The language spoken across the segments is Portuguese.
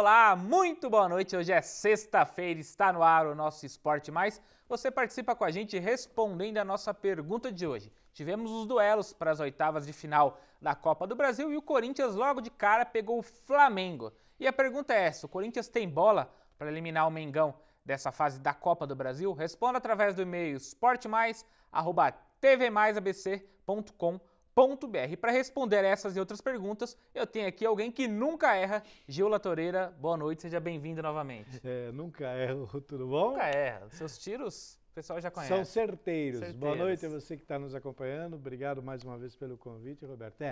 Olá, muito boa noite. Hoje é sexta-feira, está no ar o nosso Esporte Mais. Você participa com a gente respondendo a nossa pergunta de hoje. Tivemos os duelos para as oitavas de final da Copa do Brasil e o Corinthians logo de cara pegou o Flamengo. E a pergunta é essa: o Corinthians tem bola para eliminar o Mengão dessa fase da Copa do Brasil? Responda através do e-mail esportemais@tvmaisabc.com.br. Para responder essas e outras perguntas, eu tenho aqui alguém que nunca erra, Gil Latoreira. Boa noite, seja bem-vindo novamente. Nunca erro, tudo bom? Nunca erra, seus tiros o pessoal já conhece. São certeiros. Boa noite a você que está nos acompanhando, obrigado mais uma vez pelo convite, Roberto.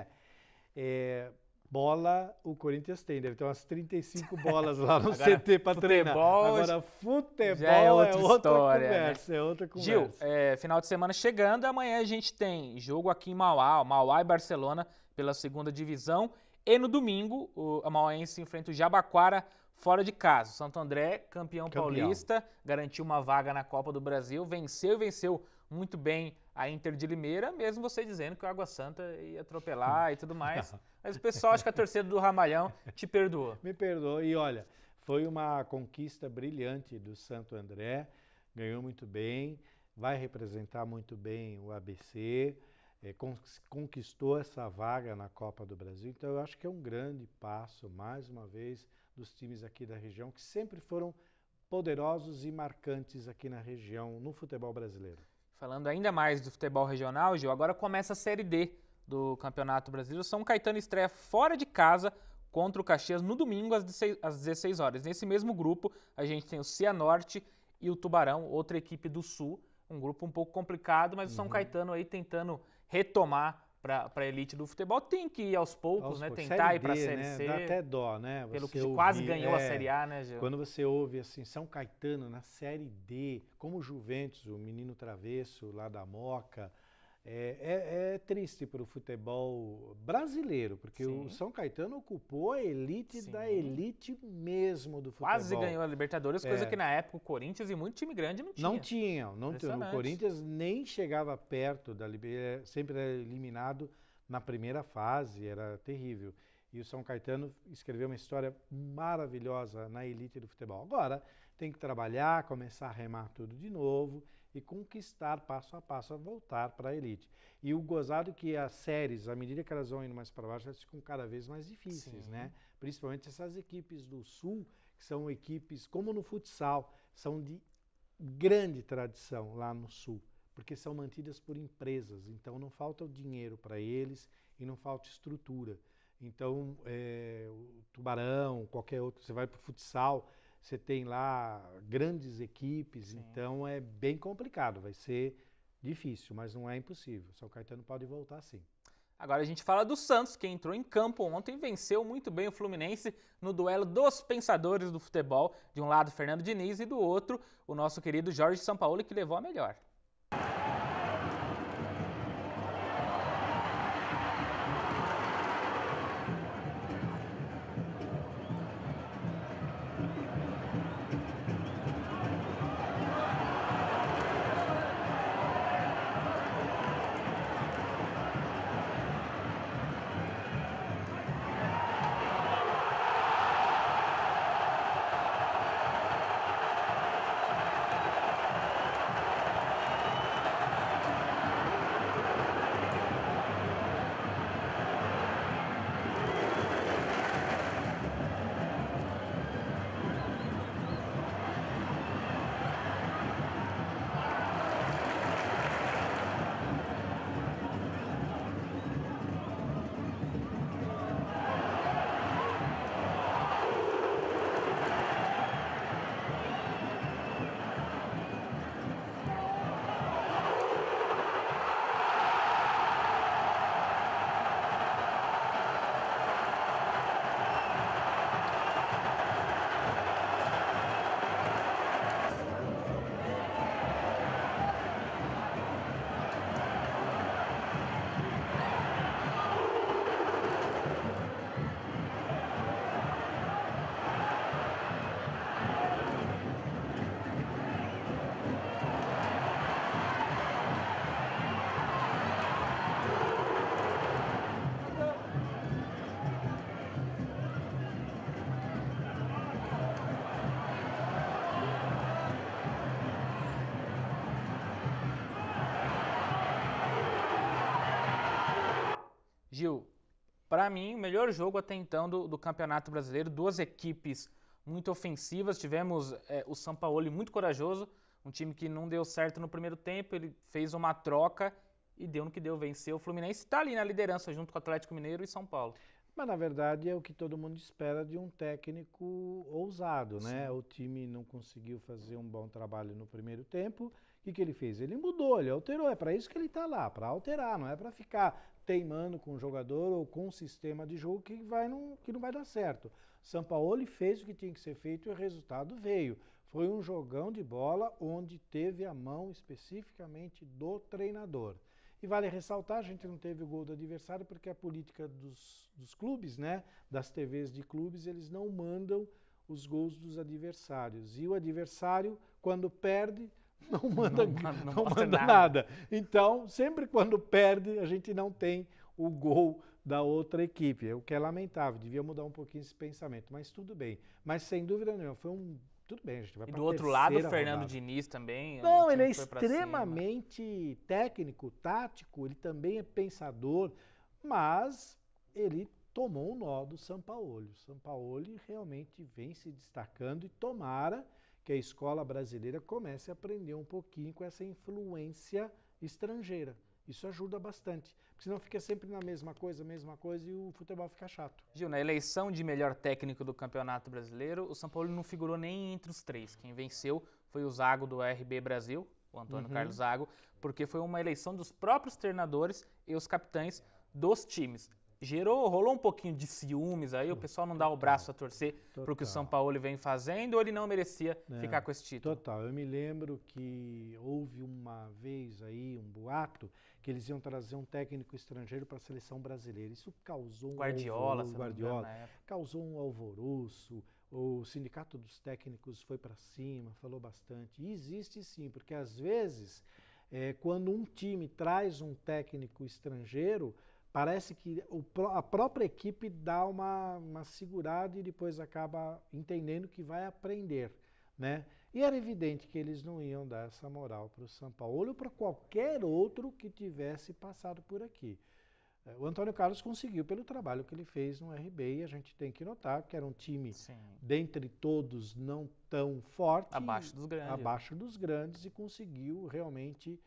Bola o Corinthians tem, deve ter umas 35 bolas lá no CT para treinar. Agora, futebol é outra conversa, né? É outra conversa. Gil, final de semana chegando, amanhã a gente tem jogo aqui em Mauá e Barcelona pela segunda divisão. E no domingo, a Mauáense enfrenta o Jabaquara fora de casa. O Santo André, campeão paulista, garantiu uma vaga na Copa do Brasil, venceu muito bem a Inter de Limeira, mesmo você dizendo que o Água Santa ia atropelar e tudo mais. Mas o pessoal, acho que a torcida do Ramalhão te perdoou. Me perdoou. E olha, foi uma conquista brilhante do Santo André, ganhou muito bem, vai representar muito bem o ABC, conquistou essa vaga na Copa do Brasil. Então eu acho que é um grande passo, mais uma vez, dos times aqui da região, que sempre foram poderosos e marcantes aqui na região, no futebol brasileiro. Falando ainda mais do futebol regional, Gil, agora começa a Série D do Campeonato Brasileiro. São Caetano estreia fora de casa contra o Caxias no domingo às 16 horas. Nesse mesmo grupo, a gente tem o Cianorte e o Tubarão, outra equipe do Sul. Um grupo um pouco complicado, mas o São Caetano aí tentando retomar para a elite do futebol. Tem que ir aos poucos, né? Tentar ir para a Série C. Dá até dó, né? Pelo que quase ganhou a Série A, né, Gil? Quando você ouve assim, São Caetano na Série D, como o Juventus, o menino travesso lá da Moca, é triste para o futebol brasileiro, porque o São Caetano ocupou a elite da elite mesmo do futebol. Quase ganhou a Libertadores, coisa que na época o Corinthians e muito time grande não tinha. Não tinha. O Corinthians nem chegava perto da Libertadores, sempre era eliminado na primeira fase, era terrível. E o São Caetano escreveu uma história maravilhosa na elite do futebol. Agora tem que trabalhar, começar a remar tudo de novo e conquistar passo a passo a voltar para a elite. E o gozado que as séries, à medida que elas vão indo mais para baixo, elas ficam cada vez mais difíceis, né? Principalmente essas equipes do Sul, que são equipes, como no futsal, são de grande tradição lá no Sul, porque são mantidas por empresas, então não falta o dinheiro para eles e não falta estrutura. Então, o Tubarão, qualquer outro, você vai para o futsal, você tem lá grandes equipes, então é bem complicado, vai ser difícil, mas não é impossível. São Caetano pode voltar sim. Agora a gente fala do Santos, que entrou em campo ontem e venceu muito bem o Fluminense no duelo dos pensadores do futebol. De um lado, Fernando Diniz, e do outro, o nosso querido Jorge Sampaoli, que levou a melhor. Gil, para mim, o melhor jogo até então do Campeonato Brasileiro, duas equipes muito ofensivas, tivemos o Sampaoli muito corajoso, um time que não deu certo no primeiro tempo, ele fez uma troca e deu no que deu, venceu o Fluminense, está ali na liderança junto com o Atlético Mineiro e São Paulo. Mas, na verdade, é o que todo mundo espera de um técnico ousado, né? Sim. O time não conseguiu fazer um bom trabalho no primeiro tempo. O que ele fez? Ele mudou, ele alterou. É para isso que ele está lá, para alterar, não é para ficar teimando com o jogador ou com um sistema de jogo que não vai dar certo. Sampaoli fez o que tinha que ser feito e o resultado veio. Foi um jogão de bola onde teve a mão especificamente do treinador. E vale ressaltar, a gente não teve o gol do adversário porque a política dos clubes, né, das TVs de clubes, eles não mandam os gols dos adversários. E o adversário, quando perde, não manda nada. Então, sempre quando perde, a gente não tem o gol da outra equipe. É o que é lamentável, devia mudar um pouquinho esse pensamento, mas tudo bem. Mas sem dúvida nenhuma, foi um... Tudo bem, a gente vai para a terceira rodada. E do outro lado, o Fernando Diniz também. Não, ele é extremamente técnico, tático, ele também é pensador, mas ele tomou o nó do Sampaoli. O Sampaoli realmente vem se destacando e tomara que a escola brasileira comece a aprender um pouquinho com essa influência estrangeira. Isso ajuda bastante, porque senão fica sempre na mesma coisa e o futebol fica chato. Gil, na eleição de melhor técnico do Campeonato Brasileiro, o São Paulo não figurou nem entre os três. Quem venceu foi o Zago do RB Brasil, o Antônio Carlos Zago, porque foi uma eleição dos próprios treinadores e os capitães dos times. Rolou um pouquinho de ciúmes aí, o pessoal não dá o braço a torcer para o que o São Paulo vem fazendo, ou ele não merecia ficar com esse título? Total, eu me lembro que houve uma vez aí um boato que eles iam trazer um técnico estrangeiro para a seleção brasileira. Isso causou Guardiola, causou um alvoroço, o sindicato dos técnicos foi para cima, falou bastante. E existe sim, porque às vezes, quando um time traz um técnico estrangeiro, parece que a própria equipe dá uma segurada e depois acaba entendendo que vai aprender, né? E era evidente que eles não iam dar essa moral para o São Paulo ou para qualquer outro que tivesse passado por aqui. O Antônio Carlos conseguiu pelo trabalho que ele fez no RB e a gente tem que notar que era um time, dentre todos, não tão forte, abaixo dos grandes e conseguiu realmente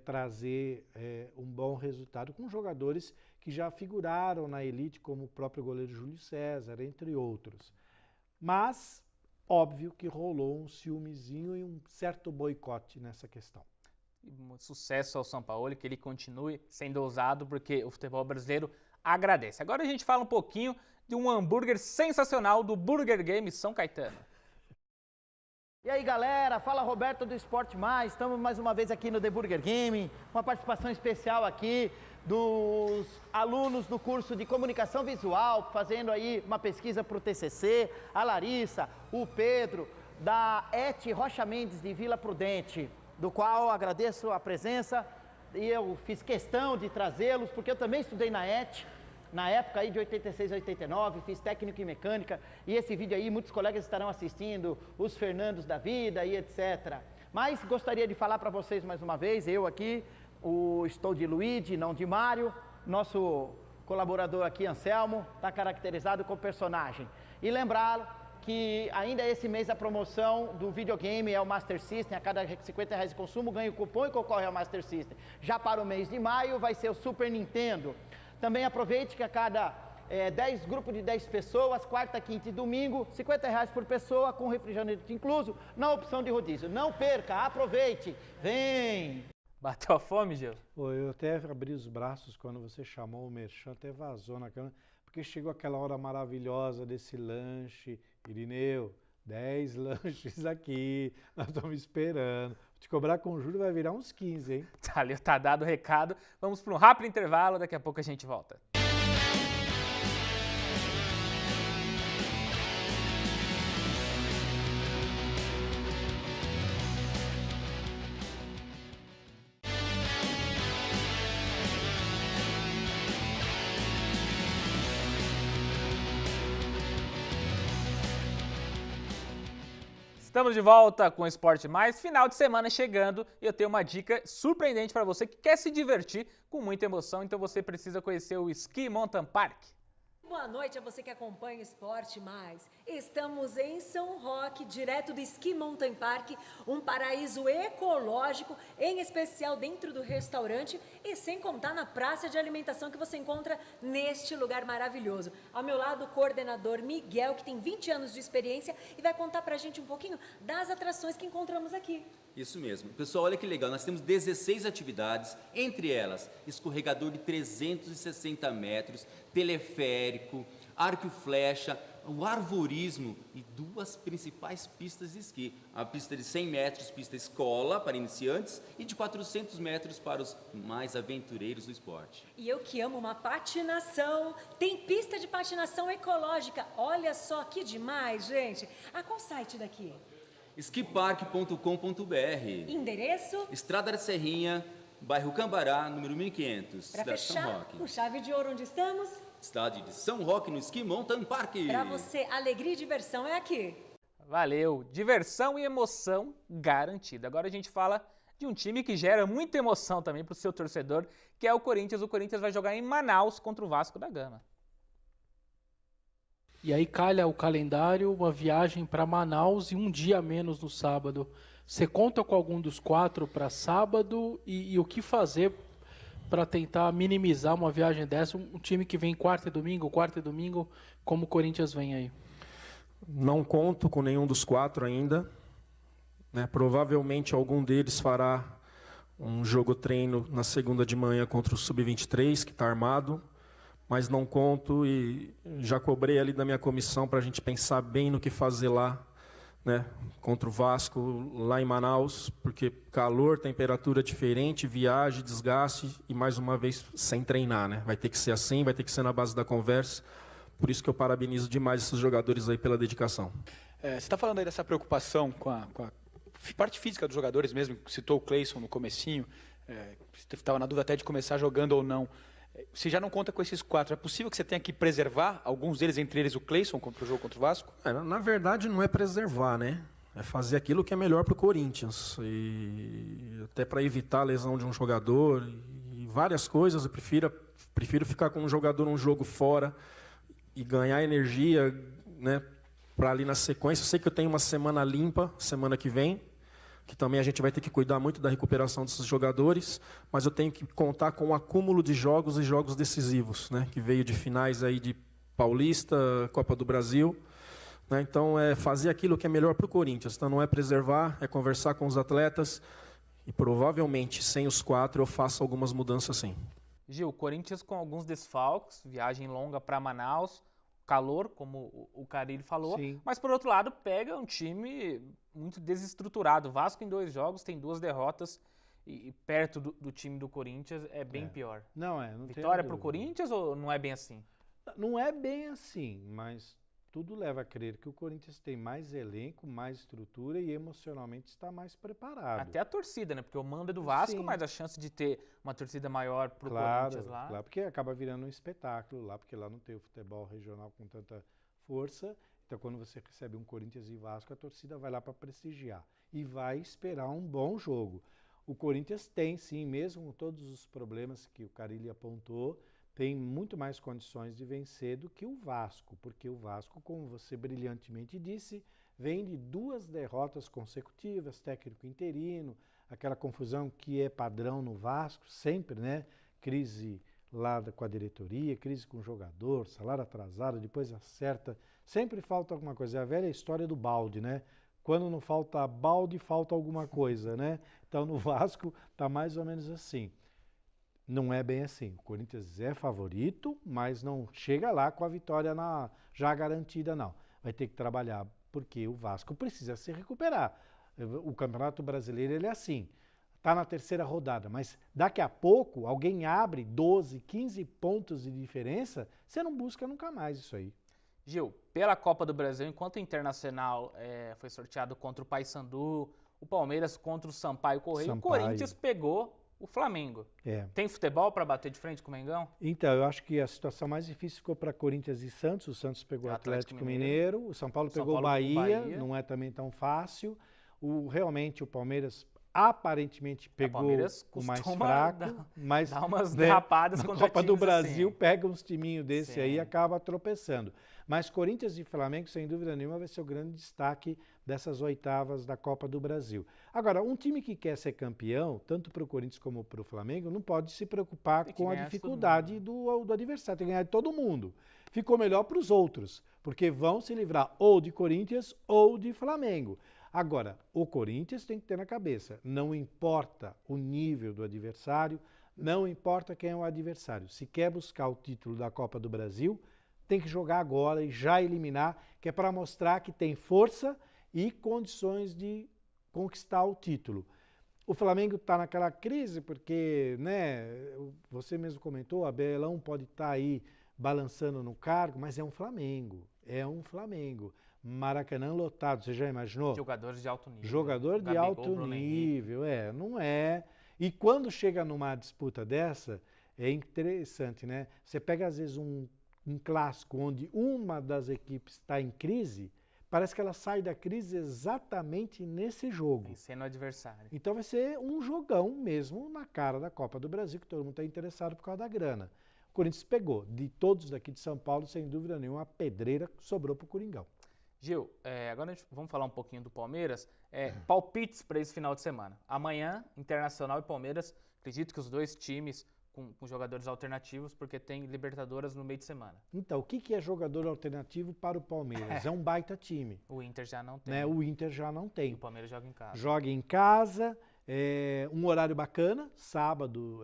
trazer um bom resultado com jogadores que já figuraram na elite, como o próprio goleiro Júlio César, entre outros. Mas, óbvio que rolou um ciúmezinho e um certo boicote nessa questão. Sucesso ao São Paulo, que ele continue sendo ousado, porque o futebol brasileiro agradece. Agora a gente fala um pouquinho de um hambúrguer sensacional do Burger Game São Caetano. E aí galera, fala Roberto do Esporte Mais, estamos mais uma vez aqui no The Burger Game, uma participação especial aqui dos alunos do curso de Comunicação Visual, fazendo aí uma pesquisa para o TCC, a Larissa, o Pedro, da ET Rocha Mendes de Vila Prudente, do qual agradeço a presença e eu fiz questão de trazê-los, porque eu também estudei na ET, na época aí de 86 a 89, fiz técnico em mecânica, e esse vídeo aí muitos colegas estarão assistindo, os Fernandos da vida e etc. Mas gostaria de falar para vocês mais uma vez, eu aqui, estou de Luigi, não de Mário, nosso colaborador aqui, Anselmo, está caracterizado como personagem. E lembrá-lo que ainda esse mês a promoção do videogame é o Master System, a cada R$50 de consumo ganha o cupom e concorre ao Master System. Já para o mês de maio vai ser o Super Nintendo. Também aproveite que a cada 10 grupos de 10 pessoas, quarta, quinta e domingo, R$50 por pessoa, com refrigerante incluso, na opção de rodízio. Não perca, aproveite, vem! Bateu a fome, Gil? Eu até abri os braços quando você chamou o merchan, até vazou na câmera, porque chegou aquela hora maravilhosa desse lanche. Irineu, 10 lanches aqui, nós estamos esperando. Te cobrar com juros vai virar uns 15, hein? Tá dado o recado. Vamos para um rápido intervalo, daqui a pouco a gente volta. Estamos de volta com o Esporte Mais, final de semana chegando e eu tenho uma dica surpreendente para você que quer se divertir com muita emoção, então você precisa conhecer o Ski Mountain Park. Boa noite a você que acompanha o Esporte Mais. Estamos em São Roque, direto do Ski Mountain Park, um paraíso ecológico, em especial dentro do restaurante e sem contar na praça de alimentação que você encontra neste lugar maravilhoso. Ao meu lado, o coordenador Miguel, que tem 20 anos de experiência e vai contar pra gente um pouquinho das atrações que encontramos aqui. Isso mesmo. Pessoal, olha que legal, nós temos 16 atividades, entre elas, escorregador de 360 metros, teleférico, arco e flecha, o arvorismo e 2 principais pistas de esqui. A pista de 100 metros, pista escola para iniciantes e de 400 metros para os mais aventureiros do esporte. E eu que amo uma patinação, tem pista de patinação ecológica. Olha só que demais, gente. Qual site daqui? skipark.com.br. Endereço? Estrada da Serrinha, bairro Cambará, número 1500, Para cidade de São fechar, Roque. com chave de ouro, onde estamos? Cidade de São Roque, no Ski Mountain Park. Para você, alegria e diversão é aqui. Valeu, diversão e emoção garantida. Agora a gente fala de um time que gera muita emoção também para o seu torcedor, que é o Corinthians. O Corinthians vai jogar em Manaus contra o Vasco da Gama. E aí calha o calendário, uma viagem para Manaus e um dia a menos no sábado. Você conta com algum dos 4 para sábado e o que fazer para tentar minimizar uma viagem dessa? Um time que vem quarta e domingo, como o Corinthians vem aí? Não conto com nenhum dos 4 ainda, né? Provavelmente algum deles fará um jogo-treino na segunda de manhã contra o Sub-23, que está armado. Mas não conto e já cobrei ali da minha comissão para a gente pensar bem no que fazer lá, né, contra o Vasco, lá em Manaus, porque calor, temperatura diferente, viagem, desgaste e mais uma vez sem treinar, né? Vai ter que ser assim, vai ter que ser na base da conversa, por isso que eu parabenizo demais esses jogadores aí pela dedicação. Você está falando aí dessa preocupação com a parte física dos jogadores mesmo, citou o Cleison no comecinho, você estava na dúvida até de começar jogando ou não. Você já não conta com esses 4. É possível que você tenha que preservar alguns deles, entre eles o Cleison, contra o jogo contra o Vasco? Na verdade, não é preservar, né? É fazer aquilo que é melhor para o Corinthians. E até para evitar a lesão de um jogador e várias coisas, eu prefiro ficar com um jogador um jogo fora e ganhar energia, né, para ali na sequência. Eu sei que eu tenho uma semana limpa, semana que vem, que também a gente vai ter que cuidar muito da recuperação desses jogadores, mas eu tenho que contar com o acúmulo de jogos e jogos decisivos, né, que veio de finais aí de Paulista, Copa do Brasil, né, então é fazer aquilo que é melhor para o Corinthians, então não é preservar, é conversar com os atletas e provavelmente sem os 4 eu faço algumas mudanças sim. Gil, Corinthians com alguns desfalques, viagem longa para Manaus, calor, como o Carille falou, Sim. mas por outro lado pega um time muito desestruturado. Vasco em 2 jogos tem 2 derrotas e perto do time do Corinthians é bem pior. Não Vitória tem pro Corinthians ou não é bem assim? Não é bem assim, mas tudo leva a crer que o Corinthians tem mais elenco, mais estrutura e emocionalmente está mais preparado. Até a torcida, né? Porque o mando é do Vasco, Sim. mas a chance de ter uma torcida maior pro Claro, Corinthians lá. claro, porque acaba virando um espetáculo lá, porque lá não tem o futebol regional com tanta força. Então, quando você recebe um Corinthians e Vasco, a torcida vai lá para prestigiar e vai esperar um bom jogo. O Corinthians tem, sim, mesmo com todos os problemas que o Carille apontou, tem muito mais condições de vencer do que o Vasco, porque o Vasco, como você brilhantemente disse, vem de 2 derrotas consecutivas, técnico interino, aquela confusão que é padrão no Vasco, sempre, né? Crise lá com a diretoria, crise com o jogador, salário atrasado, depois acerta, sempre falta alguma coisa. É a velha história do balde, né? Quando não falta balde, falta alguma coisa, né? Então no Vasco tá mais ou menos assim. Não é bem assim. O Corinthians é favorito, mas não chega lá com a vitória já garantida, não. Vai ter que trabalhar, porque o Vasco precisa se recuperar. O Campeonato Brasileiro ele é assim. Está na 3ª rodada, mas daqui a pouco alguém abre 12, 15 pontos de diferença, você não busca nunca mais isso aí. Gil, pela Copa do Brasil, enquanto o Internacional foi sorteado contra o Paysandu, o Palmeiras contra o Sampaio Correia, o Corinthians pegou o Flamengo. É. Tem futebol para bater de frente com o Mengão? Então, eu acho que a situação mais difícil ficou para Corinthians e Santos. O Santos pegou o Atlético Mineiro, o São Paulo pegou o Bahia, não é também tão fácil. Realmente o Palmeiras aparentemente pegou o mais fraco, mas dá umas derrapadas na contra Copa do times Brasil assim. pega uns timinhos desse Sim. aí e acaba tropeçando. Mas Corinthians e Flamengo, sem dúvida nenhuma, vai ser o grande destaque dessas oitavas da Copa do Brasil. Agora, um time que quer ser campeão, tanto para o Corinthians como para o Flamengo, não pode se preocupar com a dificuldade do adversário, tem que ganhar de todo mundo. Ficou melhor para os outros, porque vão se livrar ou de Corinthians ou de Flamengo. Agora, o Corinthians tem que ter na cabeça, não importa o nível do adversário, não importa quem é o adversário. Se quer buscar o título da Copa do Brasil, tem que jogar agora e já eliminar, que é para mostrar que tem força e condições de conquistar o título. O Flamengo está naquela crise porque, né, você mesmo comentou, Abelão pode estar aí balançando no cargo, mas é um Flamengo, Maracanã lotado, você já imaginou? Jogadores de alto nível. Jogador de alto nível, não é. E quando chega numa disputa dessa, é interessante, né? Você pega às vezes um clássico onde uma das equipes está em crise, parece que ela sai da crise exatamente nesse jogo. Vencendo o adversário. Então vai ser um jogão mesmo na cara da Copa do Brasil, que todo mundo está interessado por causa da grana. O Corinthians pegou, de todos daqui de São Paulo, sem dúvida nenhuma, a pedreira sobrou para o Coringão. Gil, agora vamos falar um pouquinho do Palmeiras. Palpites para esse final de semana. Amanhã, Internacional e Palmeiras. Acredito que os dois times com jogadores alternativos, porque tem Libertadores no meio de semana. Então, o que é jogador alternativo para o Palmeiras? É um baita time. O Inter já não tem. Né? O Inter já não tem. E o Palmeiras joga em casa. Joga em casa, um horário bacana, sábado,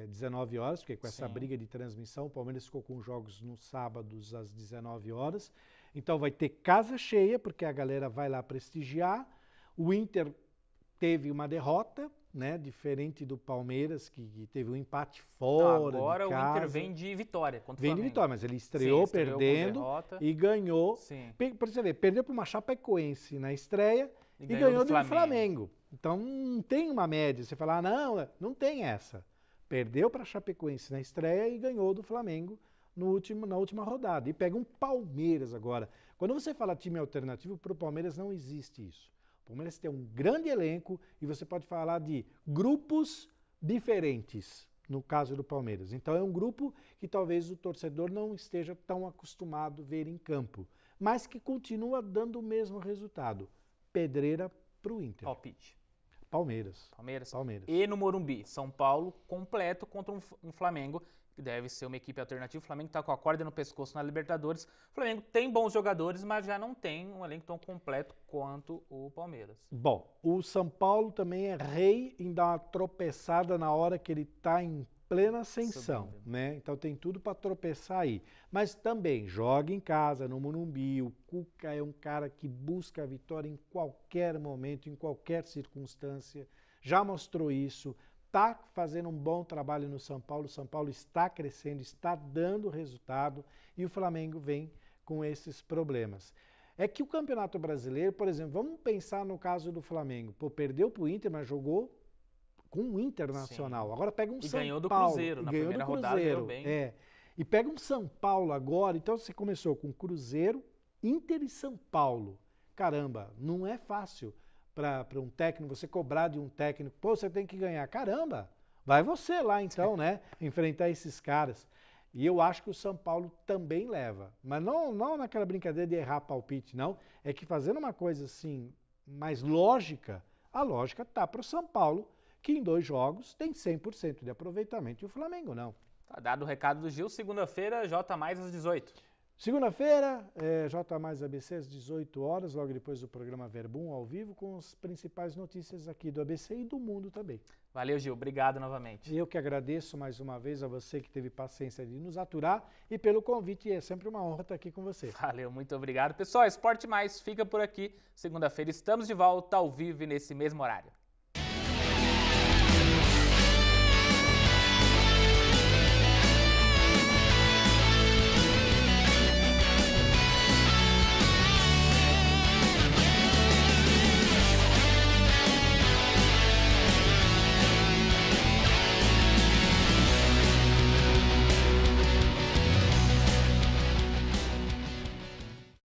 19 horas, porque com essa briga de transmissão, o Palmeiras ficou com jogos nos sábados às 19 horas. Então vai ter casa cheia, porque a galera vai lá prestigiar. O Inter teve uma derrota, né, diferente do Palmeiras, que teve um empate fora agora de casa. O Inter vem de vitória contra o Vem Flamengo. de vitória, mas ele estreou perdendo e ganhou. Por você ver, perdeu para uma Chapecoense na estreia e ganhou do Flamengo. Então não tem uma média. Você falar, não tem essa. Perdeu para a Chapecoense na estreia e ganhou do Flamengo na última rodada. E pega um Palmeiras agora. Quando você fala time alternativo, para o Palmeiras não existe isso. O Palmeiras tem um grande elenco e você pode falar de grupos diferentes, no caso do Palmeiras. Então é um grupo que talvez o torcedor não esteja tão acostumado a ver em campo, mas que continua dando o mesmo resultado. Pedreira para o Inter. Palpite. Palmeiras. E no Morumbi, São Paulo completo contra um Flamengo, que deve ser uma equipe alternativa. O Flamengo está com a corda no pescoço na Libertadores. O Flamengo tem bons jogadores, mas já não tem um elenco tão completo quanto o Palmeiras. Bom, o São Paulo também é rei em dar uma tropeçada na hora que ele está em plena ascensão, né? Então tem tudo para tropeçar aí. Mas também joga em casa, no Morumbi. O Cuca é um cara que busca a vitória em qualquer momento, em qualquer circunstância. Já mostrou isso. Está fazendo um bom trabalho no São Paulo. O São Paulo está crescendo, está dando resultado e o Flamengo vem com esses problemas. É que o Campeonato Brasileiro, por exemplo, vamos pensar no caso do Flamengo. Perdeu para o Inter, mas jogou com o Internacional. Sim. Agora pega um São Paulo. E ganhou do Cruzeiro, na primeira rodada ganhou bem. E pega um São Paulo agora. Então você começou com Cruzeiro, Inter e São Paulo. Caramba, não é fácil para um técnico, você cobrar de um técnico, você tem que ganhar. Caramba, vai você lá então, né, enfrentar esses caras. E eu acho que o São Paulo também leva. Mas não naquela brincadeira de errar palpite, não. É que fazendo uma coisa assim, mais lógica, a lógica tá para o São Paulo, que em 2 jogos tem 100% de aproveitamento, e o Flamengo não. Tá dado o recado do Gil, segunda-feira, J mais às 18. Segunda-feira, J mais ABC às 18 horas, logo depois do programa Verbum ao vivo, com as principais notícias aqui do ABC e do mundo também. Valeu, Gil. Obrigado novamente. E eu que agradeço mais uma vez a você que teve paciência de nos aturar e pelo convite. É sempre uma honra estar aqui com você. Valeu, muito obrigado. Pessoal, Esporte Mais fica por aqui. Segunda-feira estamos de volta ao vivo nesse mesmo horário.